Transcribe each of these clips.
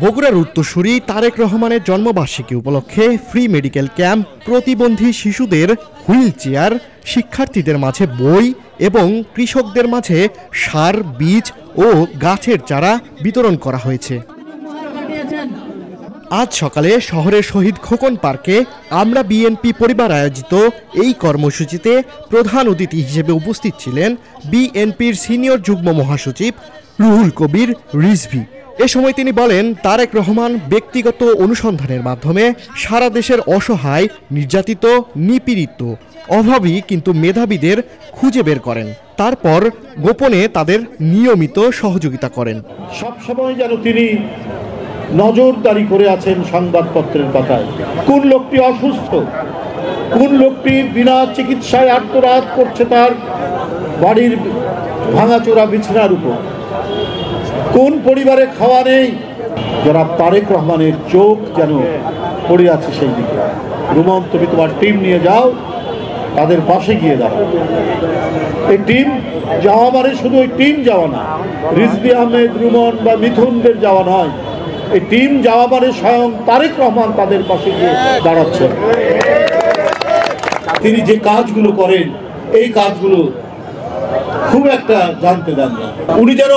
বগুড়ার উত্তরসূরি তারেক রহমানের জন্মবার্ষিকী উপলক্ষে ফ্রি মেডিকেল ক্যাম্প, প্রতিবন্ধী শিশুদের হুইল চেয়ার, শিক্ষার্থীদের মাঝে বই এবং কৃষকদের মাঝে সার, বীজ ও গাছের চারা বিতরণ করা হয়েছে। আজ সকালে শহরের শহীদ খোকন পার্কে আমরা বিএনপি পরিবার আয়োজিত এই কর্মসূচিতে প্রধান অতিথি হিসেবে উপস্থিত ছিলেন বিএনপির সিনিয়র যুগ্ম মহাসচিব রুহুল কবির রিজভী। এ সময় তিনি বলেন, তারেক রহমান ব্যক্তিগত অনুসন্ধানের মাধ্যমে সারা দেশের অসহায়, নির্যাতিত, নিপীড়িত, অভাবী কিন্তু মেধাবীদের খুঁজে বের করেন, তারপর গোপনে তাদের নিয়মিত সহযোগিতা করেন। সবসময় যেন তিনি নজরদারি করে আছেন সংবাদপত্রের পাতায়। কোন লোকটি অসুস্থ, কোন লোকটি বিনা চিকিৎসায় আত্মরাত করছে তার বাড়ির ভাঙাচোরা বিছানার উপর, কোন পরিবারে খাওয়া নেই। যারা তারেক রহমানের চোখ যেন পড়ে আছে সেই দিকে। রুমন, তুমি তোমার টিম নিয়ে যাও, তাদের পাশে গিয়ে দাঁড়াও। এই টিম যাওয়া মানে শুধু ওই টিম যাওয়া না, রিজভী আহমেদ, রুমন বা মিথুনদের যাওয়া নয়। এই টিম যাওয়া মানে স্বয়ং তারেক রহমান তাদের পাশে গিয়ে দাঁড়াচ্ছেন। তিনি যে কাজগুলো করেন, এই কাজগুলো খুব একটা জানতে দেন না। উনি যেন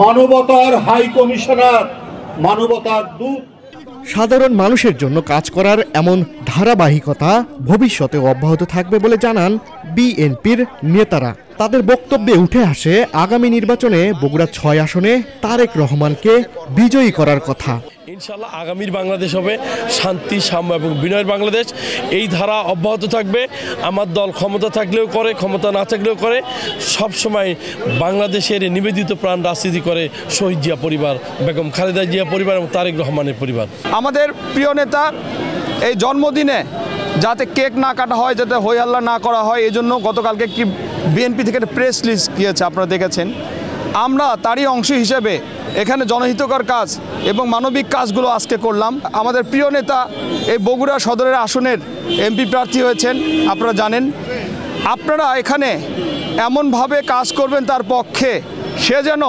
মানবতার হাই কমিশনার, মানবতার দূত। সাধারণ মানুষের জন্য কাজ করার এমন ধারাবাহিকতা ভবিষ্যতেও অব্যাহত থাকবে বলে জানান বিএনপির নেতারা। তাদের বক্তব্যে উঠে আসে আগামী নির্বাচনে বগুড়া ৬ আসনে তারেক রহমানকে বিজয়ী করার কথা। ইনশাআল্লাহ আগামীর বাংলাদেশ হবে শান্তি, সাম্য এবং বিনয়ের বাংলাদেশ। এই ধারা অব্যাহত থাকবে। আমার দল ক্ষমতা থাকলেও করে, ক্ষমতা না থাকলেও করে, সবসময় বাংলাদেশের নিবেদিত প্রাণ রাজনীতি করে শহীদ জিয়া পরিবার, বেগম খালেদা জিয়া পরিবার এবং তারেক রহমানের পরিবার। আমাদের প্রিয় নেতা এই জন্মদিনে যাতে কেক না কাটা হয়, যাতে হই হাল্লা না করা হয়, এই জন্য গতকালকে কি বিএনপি থেকে একটা প্রেস লিস্ট গিয়েছে, আপনারা দেখেছেন। আমরা তারই অংশ হিসেবে এখানে জনহিতকর কাজ এবং মানবিক কাজগুলো আজকে করলাম। আমাদের প্রিয় নেতা এই বগুড়া সদরের আসনের এমপি প্রার্থী হয়েছেন, আপনারা জানেন। আপনারা এখানে এমনভাবে কাজ করবেন তার পক্ষে, সে যেন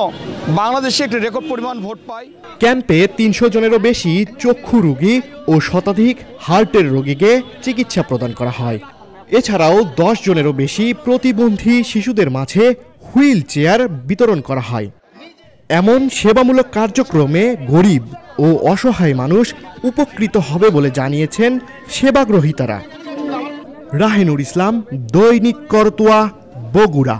বাংলাদেশে একটি রেকর্ড পরিমাণ ভোট পায়। ক্যাম্পে ৩০০ জনেরও বেশি চক্ষু রোগী ও শতাধিক হার্টের রোগীকে চিকিৎসা প্রদান করা হয়। এছাড়াও ১০ জনেরও বেশি প্রতিবন্ধী শিশুদের মাঝে হুইল চেয়ার বিতরণ করা হয়। এমন সেবামূলক কার্যক্রমে গরিব ও অসহায় মানুষ উপকৃত হবে বলে জানিয়েছেন সেবাগ্রহীতারা। রাহেনুর ইসলাম, দৈনিক করতোয়া, বগুড়া।